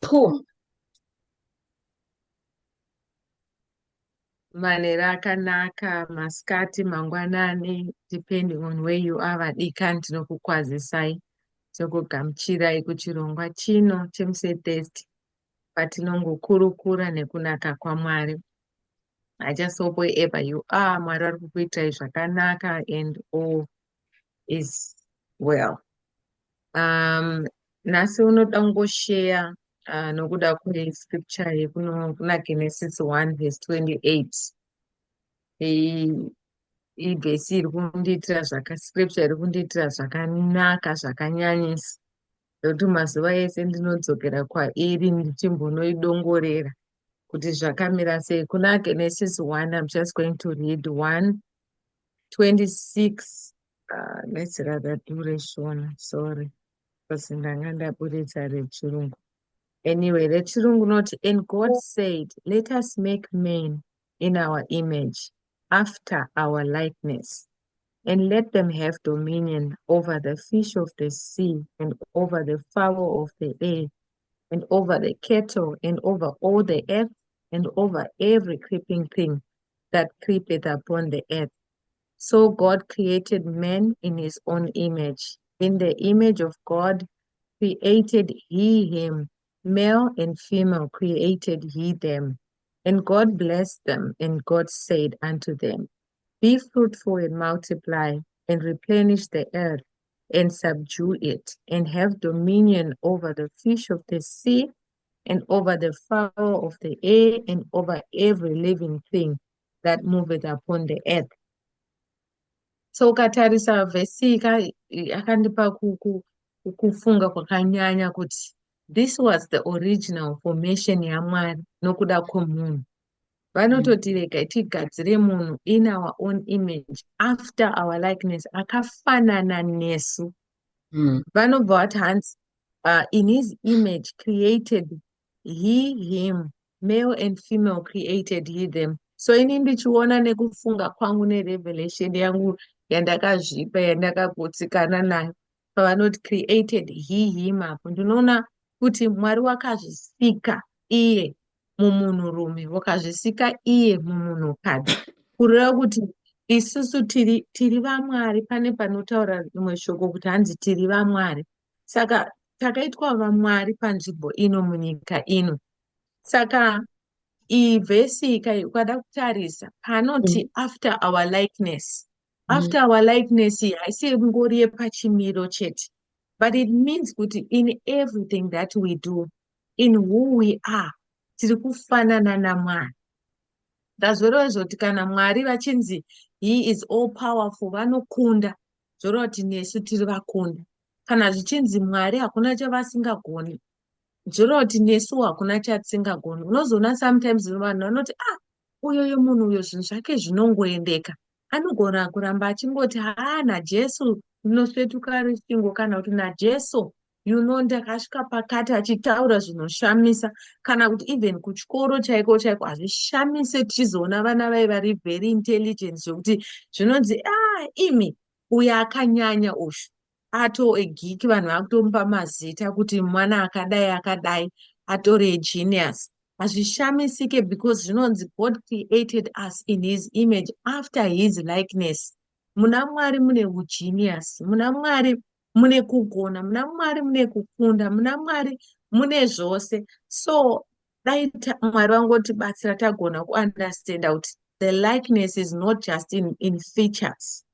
Puh. Manhero akanaka, masikati, mangwanani, depending on where you are. Vadikani tinokukwazisai tokugamuchirai kuchirongwa chino chemusetesti patinongokurukura nekunaka kwaMwari. I just hope wherever you are, Mwari ari kukuitirai zvakanaka and all is well. Nhasi unoda kungosheya nokuda kwescripture yekuna Genesis 1 verse 28. Ibhesi iri kundiitira scripture iri kundiitira zvakanaka zvakanyanyisa, nokuti mazuva ese ndinodzokera kwairi ndichimbonoidongorera kuti zvakamira sei. Kuna Genesis 1, I'm just going to read 1:26. Let's rather do reshona, sorry, because ndanga ndaburitsa rechirungu. Anyway, rechirungu noti, and God said, let us make man in our image, after our likeness, and let them have dominion over the fish of the sea, and over the fowl of the air, and over the cattle, and over all the earth, and over every creeping thing that creepeth upon the earth. So God created man in his own image. In the image of God created he him, male and female created he them. And God blessed them, and God said unto them, be fruitful and multiply, and replenish the earth, and subdue it, and have dominion over the fish of the sea, and over the fowl of the air, and over every living thing that moveth upon the earth. So ukatarisa vhesi yakandipa kufunga kwakanyanya kuti this was the original formation yaMwari nokuda kwomunhu. Vanototi rega tigadzire munhu in our own image, after our likeness, akafanana nesu. Vanobva vati hanzi, in his image created he him, male and female created he them. So ini ndichiona nekufunga kwangu nerevelation yangu yandakazvipa yandakagutsikana nayo pavanoti created he him apo, ndinoona kuti Mwari wakazvisika iye mumunhurume, wakazvisika iye mumunhukadzi, kureva kuti isusu tiri vaMwari. Pane panotaura rimwe shoko kuti hanzi tiri vaMwari, saka takaitwa vaMwari panzvimbo ino munyika ino. Saka iyi vhesi ukada kutarisa panoti after our likeness, after our likeness haisi ngori yepachimiro chete, but it means kuti in everything that we do, in who we are, tiri kufanana naMwari. Ndazoreva zvoti kana Mwari vachinzi he is all powerful vanokunda, zvoreva kuti nesu tiri vakunda. Kana zvichinzi Mwari hakuna chavasingagoni, zvoreva kuti nesu hakuna chatisingagoni. Unozoona sometimes vanhu vanoti uyoyo munhu uyo zvinhu zvake zvinongoendeka, anogona kuramba achingoti naJesu ndinosvetuka rusvingo, kana kuti naJesu ndakasvika pakati, achitaura zvinoshamisa, kana kuti even kuchikoro chaiko chaiko hazvishamise tichizoona vana vai vari very intelligent zvokuti zvinonzi imi uyo akanyanya ushu ato egiki, vanhu vakutomupa mazita kuti mwana akadai akadai, atori egenius. Hazvishamisike because zvinonzi God created us in his image, after his likeness. Muna Mwari mune ugenius, muna Mwari mune kugona, muna Mwari mune kukunda, muna Mwari mune zvose. So dai Mwari vangotibatsira tagona kuundestanda kuti the likeness is not just in features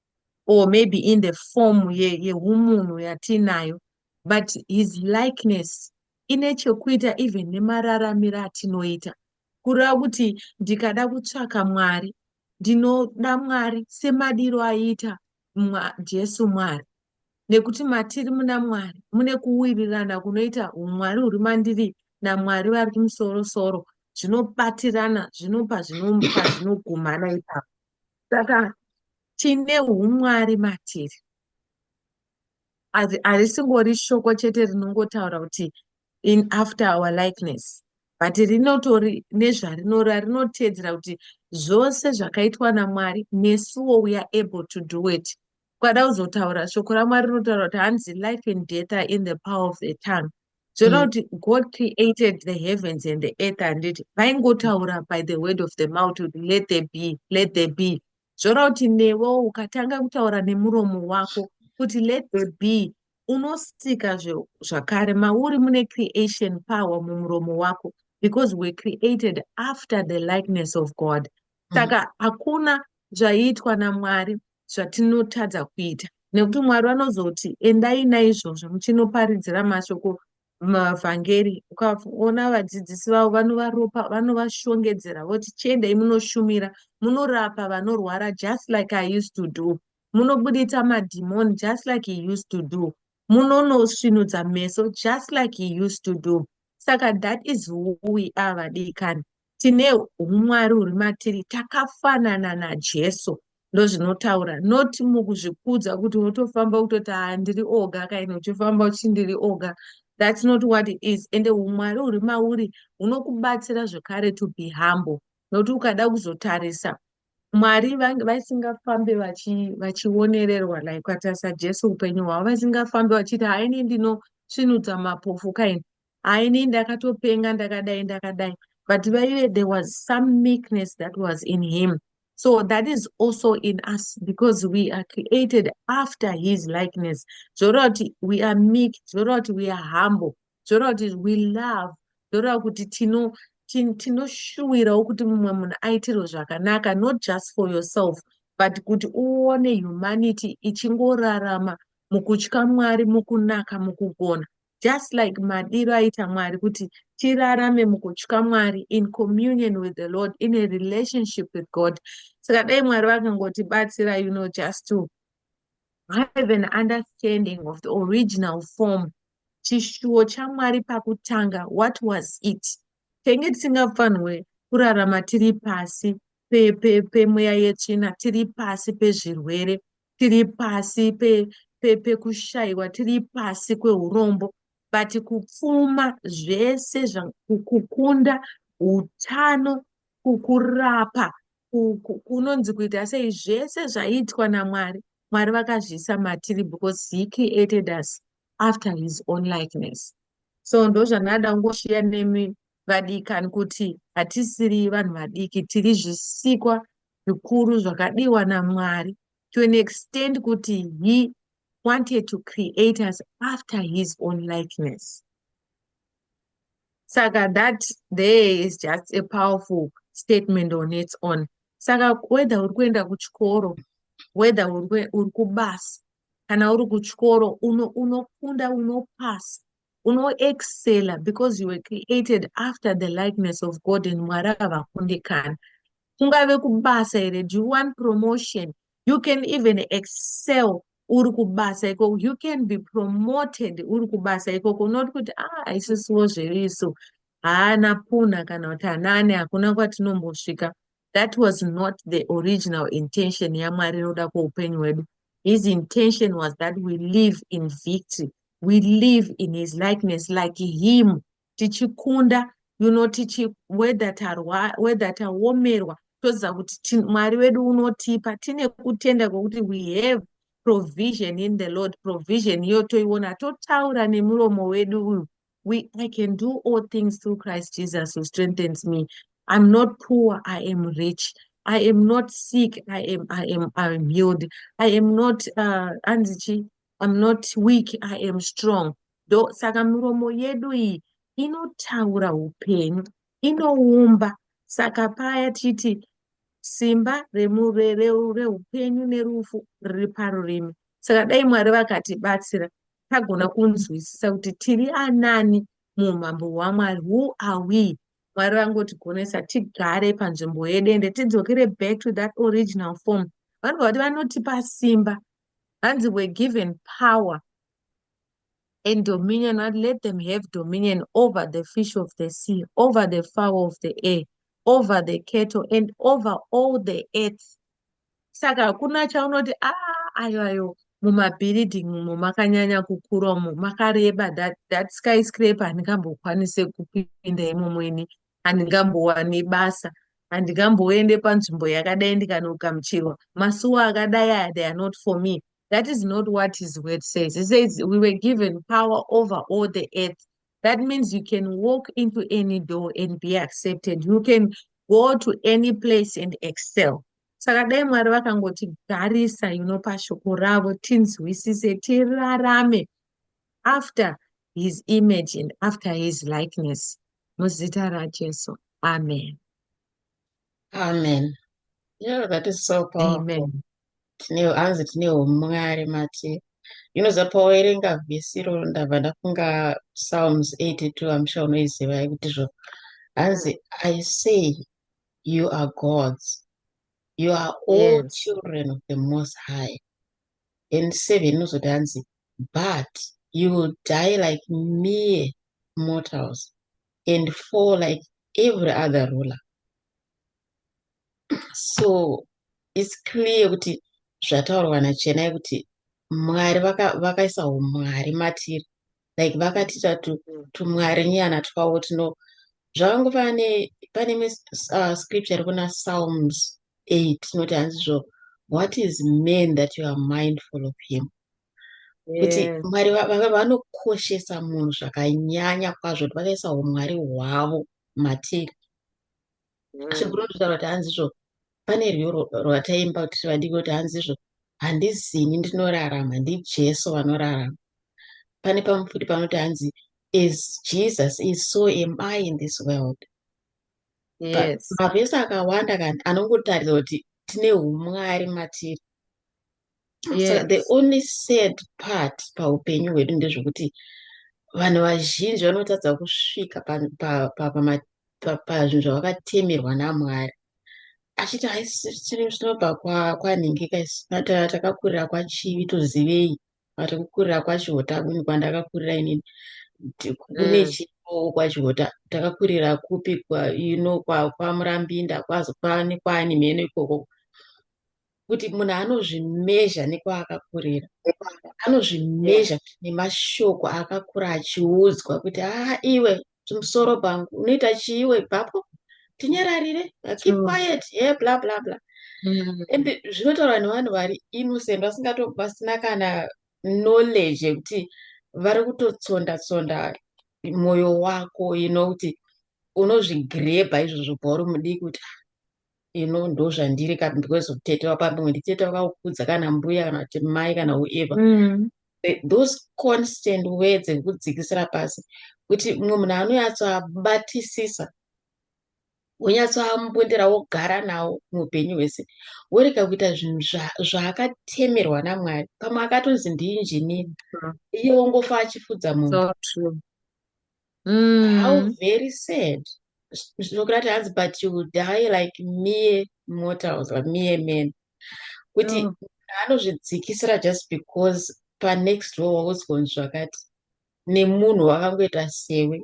or maybe in the form yehumunhu yatinayo, but his likeness ine chekuita even nemararamiro atinoita. Kureva kuti ndikada kutsvaka Mwari, ndinoda Mwari semadiro aiita Jesu Mwari, nekuti matiri muna Mwari mune kuwirirana kunoita umwari huri mandiri naMwari vari kumusoro-soro, zvinobatirana, zvinopa zvinogumana ipapo. Saka tine umwari matiri, harisingori shoko chete rinongotaura kuti in after our likeness, but rinotori nezvarinora, rinotedzera kuti zvose zvakaitwa naMwari nesuwo we are able to do it. Kwada kuzotaura shoko raMwari rinotaura kuti hanzi life and death are in the power of the tongue. Zvoreva kuti God created the heavens and the earth handiti vaingotaura by the word of the mouth kuti let there be, let there be. Zvoreva kuti newo ukatanga kutaura nemuromo wako kuti let there be, unosika zvakare mauri mune creation power mumuromo wako, because we're created after the likeness of God. Saka hakuna zvaiitwa naMwari zvatinotadza kuita, nekuti Mwari vanozoti endai naizvozvo muchinoparidzira mashoko mavhangeri. Ukaona vadzidzisi vavo vanovaropa, vanovashongedzera voti chiendai munoshumira, munorapa vanorwara just like I used to do, munobudita madhimoni just like he used to do, munonosvinudza meso just like he used to do. Saka that is who we are vadikani. Tine umwari huri matiri, takafanana naJesu. Ndozvinotaura, not mukuzvikudza kuti wotofamba kutoti ndiri oga kaini uchifamba uchindiri oga. That's not what it is. Ende umwari huri mauri hunokubatsira zvakare to be humble. Nokuti ukada kuzotarisa Mwari vaisingafambe vachionererwa like kwatasa Jesu upenyu hwavo, vasingafambe vachiti haini ndinosvinudza mapofu kaini, haini ndakatopenga ndakadai ndakadai, but there was some meekness that was in him. So that is also in us, because we are created after his likeness. Zvoreva kuti we are meek, zvoreva kuti we are humble, zvoreva kuti we love, zvoreva kuti tinoshuwirawo kuti mumwe munhu aitirwe zvakanaka, not just for yourself, but kuti uone humanity ichingorarama mukutya Mwari, mukunaka, mukugona, just like madiro aita Mwari kuti tirarame mukutya Mwari, in communion with the Lord, in a relationship with God. Saka dai Mwari vakangotibatsira, just to have an understanding of the original form, chishuwo chaMwari pakutanga, what was it? Tenge tisingafanirwe kurarama tiri pasi pemweya yetsvina, tiri pasi pezvirwere, tiri pasi pekushayiwa, tiri pasi kweurombo, but kupfuma zvese kukunda, utano, kurapa, kunonzi kuita sei, zvese zvaiitwa naMwari, Mwari vakazviisa matiri, because he created us after his own likeness. So ndozvanada kungoshiya nemi vadikani kuti hatisiri vanhu vadiki, tiri zvisikwa zvikuru zvakadiwa naMwari, to an extent kuti he wanted to create us after his own likeness. Saka that there is just a powerful statement on its own. Saka whether uri kuenda kuchikoro, whether uri kubasa, kana uri kuchikoro unokunda, unopasa, unoexcella, because you were created after the likeness of God and Mwari akavakundikana. Kungave kubasa here, do you want promotion? You can even excel uri kubasa ikoko, you can be promoted uri kubasa ikoko, not kuti isisiwo zviriso haana puna kana kuti hanane hakuna kwatinombosvika. That was not the original intention yaMwari inoda kweupenyu hwedu. His intention was that we live in victory, we live in his likeness like him, tichikunda, whether taomerwa, toziva kuti Mwari wedu unotipa, tine kutenda kwekuti we have provision in the Lord. Provision iyo toiona, totaura nemuromo wedu uyu, I can do all things through Christ Jesus who strengthens me. I'm not poor, I am rich. I am not sick, I am healed. I am not I'm not weak, I am strong. Saka miromo yedu iyi inotaura upenyu, inoumba. Saka paya titi simba reupenyu nerufu riri parurimi. Saka dai Mwari vakatibatsira, tagona kunzwisisa kuti tiri anani muumambo hwaMwari. Who are we? Mwari vangotigonesa tigare panzvimbo yedu ende tidzokere back to that original form. Vanhu vati vanotipa simba, hanzi were given power and dominion, not let them have dominion over the fish of the sea, over the fowl of the air, over the cattle, and over all the earth. Saka hakuna chaunoti ayo mumabhiridhingi umo makanyanya kukura umo makareba, that skyscraper handingambokwanise kupinda imomo ini, handingambowani basa, handingamboende panzvimbo yakadai ndikanogamuchirwa, masuwo akadai aya, they are not for me. That is not what his word says. It says we were given power over all the earth. That means you can walk into any door and be accepted. You can go to any place and excel. Saka dai Mwari vakangotigarisa pashoko ravo tinzwisise tirarame after his image and after his likeness. Muzita raJesu. Amen. Amen. Yeah, that is so powerful. Amen. Hanzi tine umwari matiri. Pawerenga vhesi iro ndabva ndafunga Psalms 82, I'm sure unoiziva kutizvo. Hanzi, I say you are gods. You are all Yes. children of the Most High. And 7 inozoti hanzi, but you will die like mere mortals and fall like every other ruler. So it's clear kuti zvataurwa nachenai kuti Mwari vakaisa umwari matiri, like vakatiita tumwari nyana twavo zvakangofana pane scripture iri kuna Psalms 8 inoti hanzizvo, what is man that you are mindful of him? Kuti Yes. Mwari vanokoshesa munhu zvakanyanya kwazvo kuti vakaisa umwari hwavo matiri. Zvokunotaura kuti hanzizvo pane rwiyo rwataimba kuti vadiki kuti hanzizvo, handizini ndinorarama, ndiJesu vanorarama. Pane pamwe futi panoti hanzi, as Jesus is, so am I in this world. Yes. Mavhesi akawanda kandi anongotaridza kuti tine umwari matiri. Saka the only sad part paupenyu hwedu ndezvokuti vanhu vazhinji vanotadza kusvika pazvinhu zvavakatemerwa naMwari, achiti zvinobva kwanhingika isi takakurira kwachivi tozivei, takakurira kwachihota kuni kwandakakurira inini, kune chivo kwachihota takakurira kupi kwamurambinda kwaani mheno ikoko, kuti munhu anozvimezha nekwaakakurira, anozvimezha nemashoko akakura achiudzwa kuti iwe musoro pangu unoita chiiwe ipapo, tinyararire, keep quiet, bla bla bla. And zvinotaura nevanhu vari innocent, vasina kana knowledge yekuti vari kutotsonda mwoyo wako, kuti unozvigrebha izvozvo pauri mudiki kuti ndo zvandiri because of tete wapambimwe nditete wakaukudza kana mbuya kana kuti mai kana whoever. Those constant words ekudzikisira pasi kuti mumwe munhu anonyatsoabatisisa, wonyatsoambundira wogara nawo muupenyu hwese, worega kuita zvinhu zvaakatemerwa naMwari. Pamwe akatonzi ndiinjinini, iye wongofa achifudza munhu. So true. How very sad. Zvokurati hanzi, but you will die like mere mortals, like mere men. Kuti anozvidzikisira just because panext door wakuzikonzi zvakati nemunhu wakangoita sewe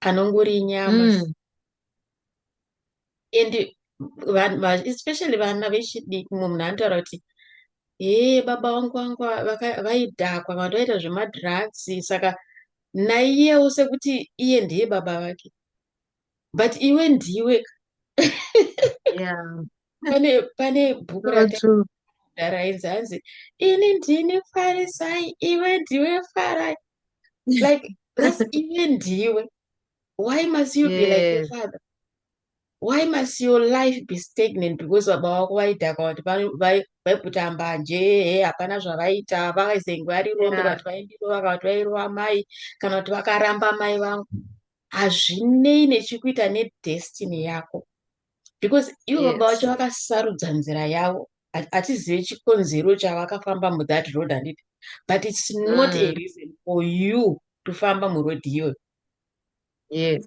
anongori nyama. And especially vana vechidiki, mumwe munhu anotaura kuti baba vangu vaidhakwa, vanhu vaita zvemadrugs, saka naiyewo sekuti iye ndiye baba vake, but iwe ndiwe. Pane bhuku rainzi hanzi, ini ndini Farisai, iwe ndiwe Farai. Like, that's iwe ndiwe. Why must you be like your father? Why must your life be stagnant because baba vako vaidhakwa kuti vaikuta mbanje, hapana zvavaita, vakaisenge vari rombe kana kuti vaindirova kana kuti vairova mai kana kuti vakaramba mai vangu? Hazvinei nechikuita nedestiny yako, because ivo baba vacho vakasarudza nzira yavo, hatizive chikonzero chavakafamba muthat road handiti, but it's not a reason for you to famba muroad iyoyo.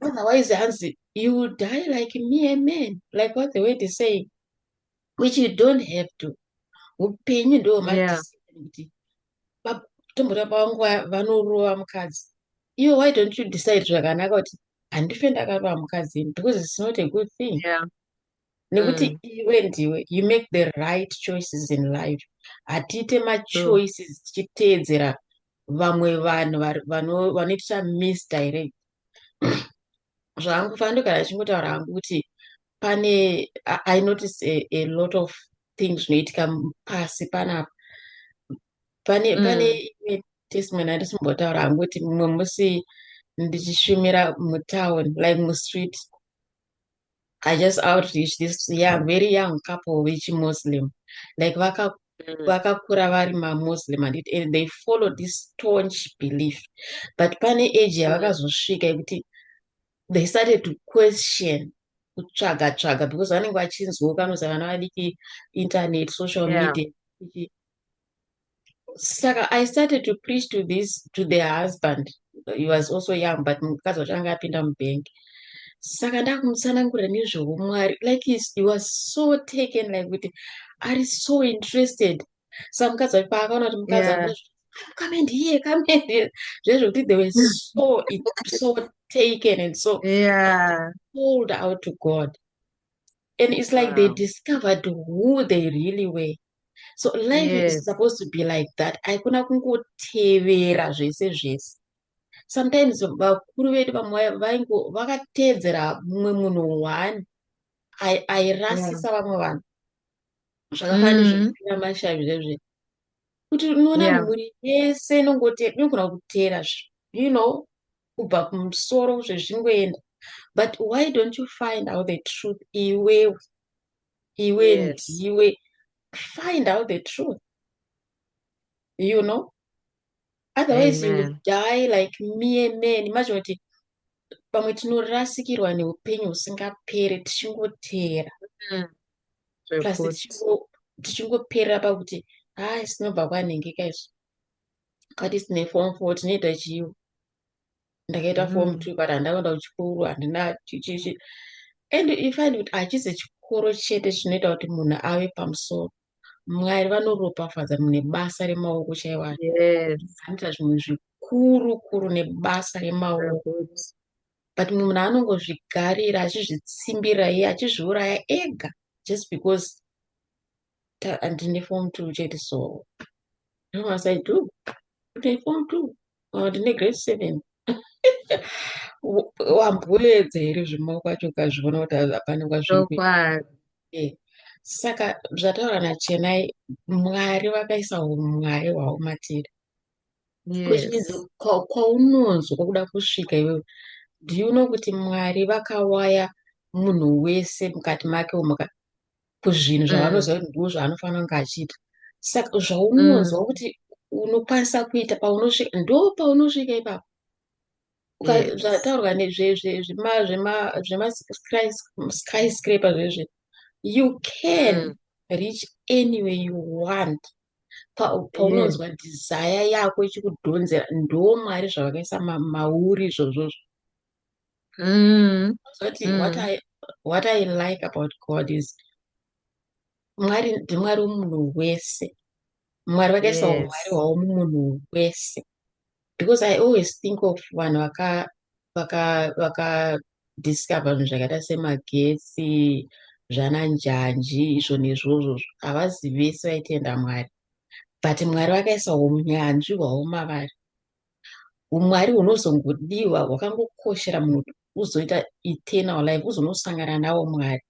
Otherwise hanzi, you will die like mere men, like what the word is saying, which you don't have to. Upenyu ndo kuti tombora vangu vanorova mukadzi, iwe why don't you decide zvakanaka kuti handife ndakarova mukadzi, because it's not a good thing. Nekuti iwe ndiwe, you make the right choices in life. Hatiite machoices tichiteedzera vamwe vanhu vanoita misdirect. Zvaangofana kana achingotaura hangu kuti I notice a lot of things zvinoitika pasi panapa. Pane imwe testimony andisimbotaura hangu kuti mumwe musi ndichishumira mutown, like mustreet. I just outreached this very young couple vechimuslim, like Mm. vakakura vari mamuslim, and they follow this staunch belief, but pane age Mm. yavakazosvika yekuti they started to question, kutsvaga tsvaga, because vanenge vachinzwa kanozi vana vadiki internet, social Yeah. media. Saka I started to preach to their husband. He was also young, but mukadzi wacho anga apinda mubank. Saka ndakumutsanangurira nezveumwari, like he was so taken, like kuti ari so interested. Saka mukadzi wacho paakaona kuti mukadzi Yeah. wake, come and hear, come and hear, zvezvo kuti they were so taken and so Yeah. sold out to God. And it's like they Wow. discovered who they really were. So life is Yes. supposed to be like that. Haikuna kungotevera zvese zvese. Sometimes vakuru vedu vamwe vakateedzera mumwe munhu one Yeah. airasisa vamwe vanhu, zvakafanana Mm. nezvekupinda mashavi zvezve, kuti unoona Yeah. mhuri yese inogona kuteera kubva kumusoro zvezvingoenda. But why don't you find out the truth? Iwe Yes. ndiwe, find out the truth, you know otherwise you will Amen. die like mere men. Imagine kuti pamwe tinorasikirwa neupenyu husingaperi tichingoteera, Mm. plus Report. tichingoperera pakuti sinobva kwanhengeka izvo, kati tine form 4 tinoita chiyo, ndakaita form Mm. 2 but handakuenda kuchikoro, handina chichichi. And you find kuti hachisi chikoro chete chinoita kuti munhu ave pamusoro. Mwari vanoropafadza mune basa remaoko chaivo, Yes. anoita zvimwe zvikuru kuru nebasa remaoko, Report. but munhu anongozvigarira achizvitsimbirira iye achizviuraya ega just because handine form 2 chete. So what must I do? Ndine form 2 ndine grade 7. Wamboedza here zvimaoko acho ukazviona kuti hapana kwazviri So kuenda. far. Saka zvataura naChenai, Mwari vakaisa umwari hwavo matiri, which means Yes. kwaunonzwa kuda kusvika iwewe, do you know kuti Mwari vakawaya munhu wese mukati make kuzvinhu Mm. zvavanoziva kuti ndizvo zvaanofanira kunge achiita. Saka zvaunonzwa Mm. kuti unokwanisa kuita paunosvika, ndo paunosvika ipapo. Yes. Zvataurwa zvemaskyscraper zvezve, you can Mm. reach anywhere you want. Yes. Paunonzwa desire yako ichikudhonzera, ndo Mwari zvavakaisa mauri izvozvozvo. Mm. Zoti Mm. what I like about God is Mwari ndimwari womunhu wese. Mwari vakaisa umwari Yes. hwavo mumunhu wese, because I always think of vanhu vakadiscover zvinhu zvakaita semagetsi, zvananjanji, izvo nezvozvo havazi vese vaitenda Mwari, but Mwari vakaisa unyanzvi hwavo mavari, umwari hunozongodiwa hwakangokoshera munhu kuti uzoita eternal life, uzonosangana nawo Mwari,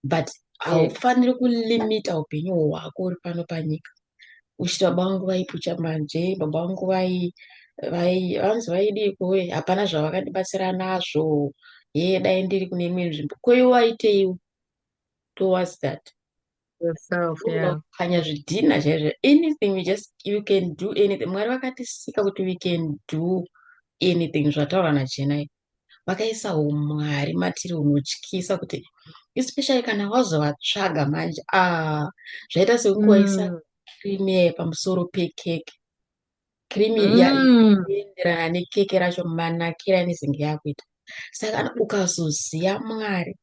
but Yes. haufaniri kulimita upenyu hwako uri pano panyika uchiti baba vangu vaipucha manje, baba vangu vanzi vaidiko, hapana zvavakandibatsira nazvo, dai ndiri kune imwe nzvimbo. Koiwo waiteiwo towards that? Yourself. Unoda Yeah. kupanya zvidhina chaizvo. Anything, you can do anything. Mwari vakatisika kuti we can do anything. Zvataura naChenai, vakaisa umwari matiri hunotyisa, kuti especially kana wazovatsvaga manje, zvaita sekuwaisa Mm. krimi pamusoro pekeke, krimi Mm. yaenderana nekeke racho, manakira nezinge yakuita. Saka ukazoziva Mwari,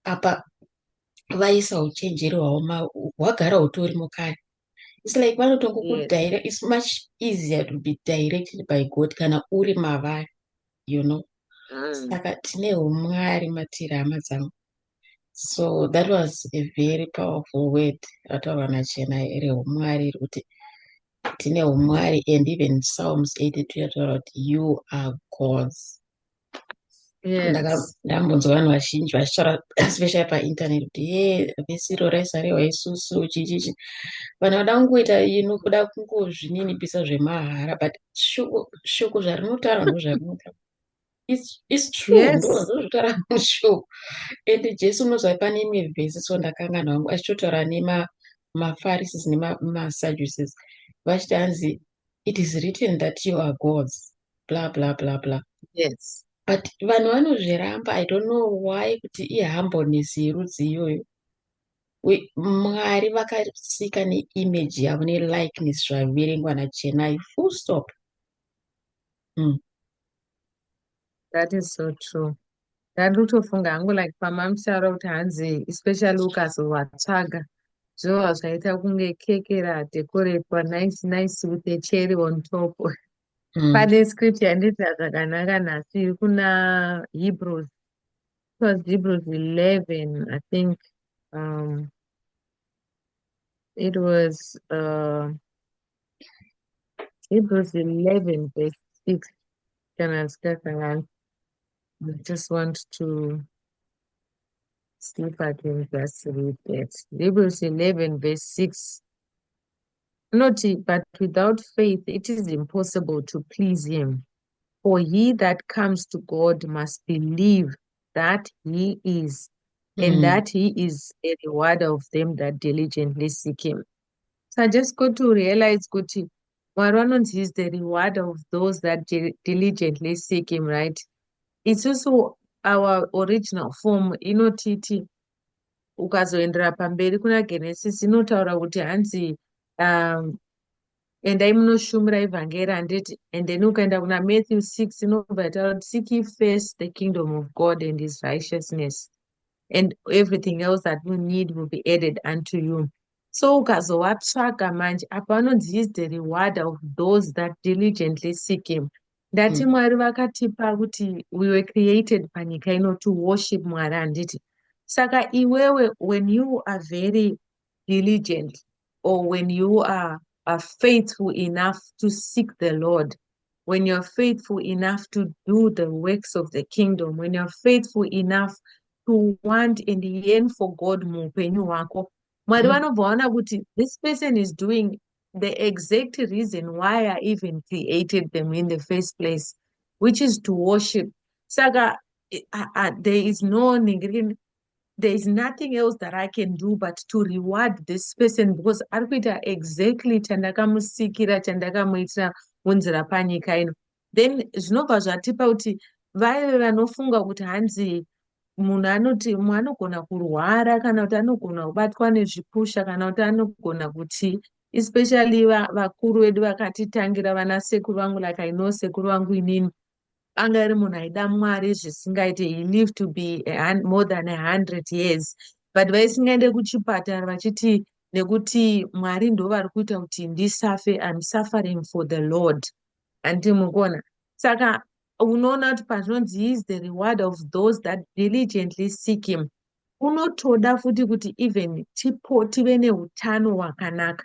apa vaisa uchenjeri hwavo hwagara hutorimo kare. It's like Yes. it's much easier to be directed by God kana uri mavari, Mm. saka tine umwari matiri, hama dzangu. So that was a very powerful word rataurwa naChenai reumwari, kuti tine umwari. And even Psalms 82 yataura kuti you are gods. Yes. Ndambonzwa vanhu vazhinji vachitaura especially painternet kuti vesiro raisarehwa isusu chichichi, vanhu vada kungoita kuda kungozvininipisa zvemahara, but shoko zvarinotaura ndozvarinotaura. It's true, Yes, ndozvotaura mushow. And Jesu unozwa pane imwe vhesi so ndakangana wangu achitotaura nemapharisees nemasadducees vachiti hanzi it is written that you are gods blah blah blah blah. yes. But vanhu vanozviramba, I don't know why, kuti ihumbleness yerudzi iyoyo. Mwari vakasika neimage yavo nelikeness zvaverengwa nachenai, full stop. Mm. That is so true. Ndandotofunga hangu like pamamusaro kuti hanzi especially ukazovatsvaga zvova zvaita kunge keke radekoratwa nice nice with a cherry on top. Mm. Pane script yandita zvakanaka nhasi iri kuna Hebrews. It was Hebrews 11, I think. Um, it was Hebrews 11 verse 6. Can I I just want to see if I can just read that. Hebrews 11 verse 6. Not, but without faith it is impossible to please him. For he that comes to God must believe that he is, and Mm. that he is a rewarder of them that diligently seek him. So I just got to realize kuti Mwari anonzi is the rewarder of those that diligently seek him, right? It's also our original form inotiti ukazoendera pamberi kuna Genesis inotaura kuti hanzi um, endai munoshumira evhangeri handiti, and then ukaenda kuna Matthew 6 inobva yataura kuti seek ye first the kingdom of God and his righteousness, and everything else that we need will be added unto you. So ukazovatsvaga manje apa vanonzi he is the rewarder of those that diligently seek him. Ndati Mm. Mwari vakatipa kuti we were created panyika ino to worship Mwari handiti. Saka iwewe when you are very diligent, or when you are faithful enough to seek the Lord, when you're faithful enough to do the works of the kingdom, when you're faithful enough to want and yearn for God muupenyu hwako, Mwari Mm. vanobva vaona kuti this person is doing the exact reason why I even created them in the first place, which is to worship. Saka there is no there is nothing else that I can do but to reward this person because arikuita exactly chandakamusikira chandakamuitira munzira panyika ino. Then zvinobva zvatipa kuti vaya vanofunga kuti hanzi munhu anoti mumwe anogona kurwara kana kuti anogona kubatwa nezvipusha kana kuti anogona kuti especially vakuru vedu vakatitangira vana sekuru vangu like I know sekuru vangu inini anga ari munhu aida mwari zvisingaite, he lived to be more than 100 years, but vaisingaende kuchipatara vachiti nekuti mwari ndo vari kuita kuti ndisafe, I'm suffering for the Lord. Handi mukuona, saka unoona kuti pazvinonzi he is the reward of those that diligently seek him, unotoda futi kuti even tive neutano hwakanaka,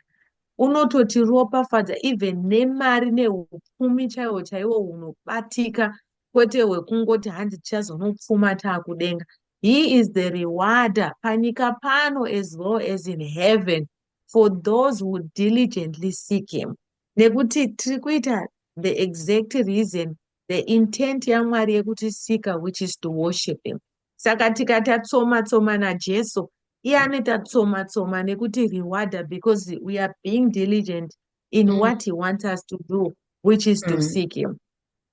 unototiropafadza even nemari neupfumi chaiwo chaiwo hunobatika, kwete hwekungoti hanzi tichazonopfuma taakudenga. He is the rewarder panyika pano as well as in heaven for those who diligently seek him. Nekuti tiri kuita the exact reason, the intent yaMwari yekutisika, which is to worship him. Saka tikatatsoma-tsoma naJesu, iye anoita tsoma-tsoma nekuti rewarder because we are being diligent in Mm. what he wants us to do, which is to Mm. seek him.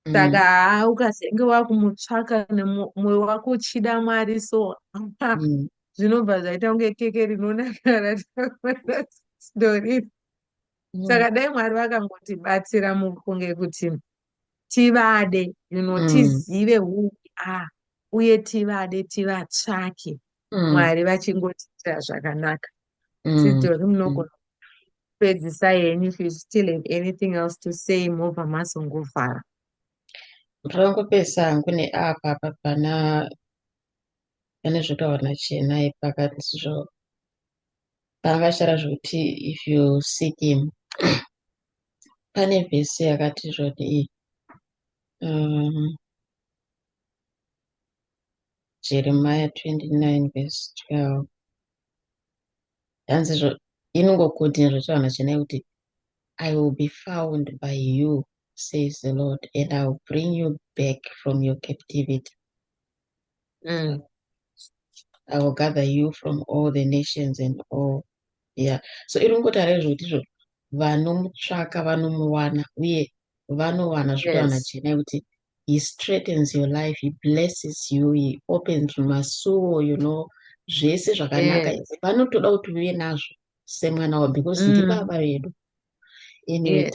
Mm. Saka ukazenge wakumutsvaka nemwoyo wako uchida Mwari so Mm. zvinobva zvaita kunge keke rinonaka rataona stori. Mm. Saka dai Mwari vakangotibatsira mukunge kuti tivade, Mm. tizive who we are, uye tivade tivatsvake, Mm. Mwari vachingotiitira zvakanaka. Mm. Sidhori Mm. munogona kupedzisa henyu. If you still have anything else to say, movha masongovhara. Ndakangopesa hangu neapa pane zvotaura nachenai pakati zvo pakashara zvokuti if you seek him. Pane vhesi yakati zvoti um, Jeremiah 29 verse 12 hanzi inongokodhi zvotaura nachenai kuti I will be found by you says the Lord, and I'll bring you back from your captivity. Mm. I will gather you from all the nations and all. Yeah. So iri kungotaura zvekutizvo vanomutsvaka vanomuwana uye vanowana zvokuwana Yes. chena kuti he straightens your life, he blesses you, he opens masuo, zvese zvakanaka Yes. vanotoda kuti uve nazvo semwana wavo because Mm. ndibaba vedu. Anyway, Yes.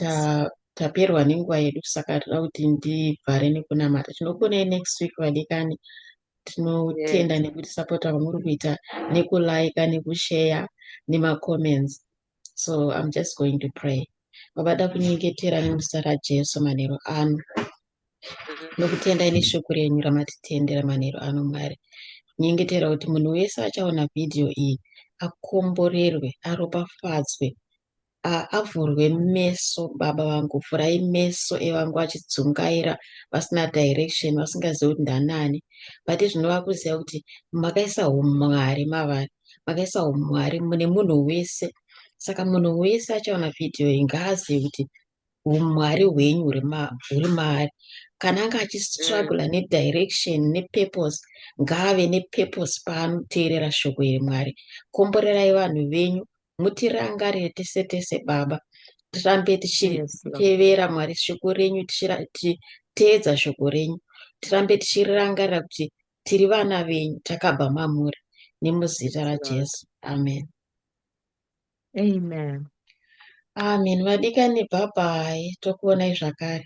taperwa nenguva yedu saka toda kuti ndibvare nekunamata. Tinokonei next week vadikani. Tinotenda Yes. nekutisapota vamuri kuita nekulaika nekusheya nemacomments. So I'm just going to pray. Baba, da kunyengetera nemuzita raJesu manheru ano Mm. nokutenda ine shoko renyu ramatitendera manheru ano Mwari. Nyengetera kuti munhu wese achaona vhidhiyo iyi akomborerwe, aropafadzwe, avhurwe meso. Baba vangu, vhurai meso evangu achidzungaira vasina direction, vasingazivi kuti ndanani, bati zvinova kuziva kuti makaisa umwari mavari, makaisa umwari mune munhu wese. Saka munhu wese achaona vhidhiyo iyi ngaazive kuti umwari hwenyu huri maari. Kana anga Mm. achistrugula nedirection nepurpose, ngaave nepurpose paanoteerera shoko iri Mwari. Komborerai vanhu venyu, mutirangarire tese tese Baba. Tirambe Yes, Lord. tichitevera Mwari shoko renyu, tichiteedza shoko renyu. Tirambe tichirangarira kuti tiri vana venyu, takabva mamuri. Nemuzita Yes, Lord. raJesu. Amen. Amen. Amen. Vadikani, bye bye. Tokuonai zvakare.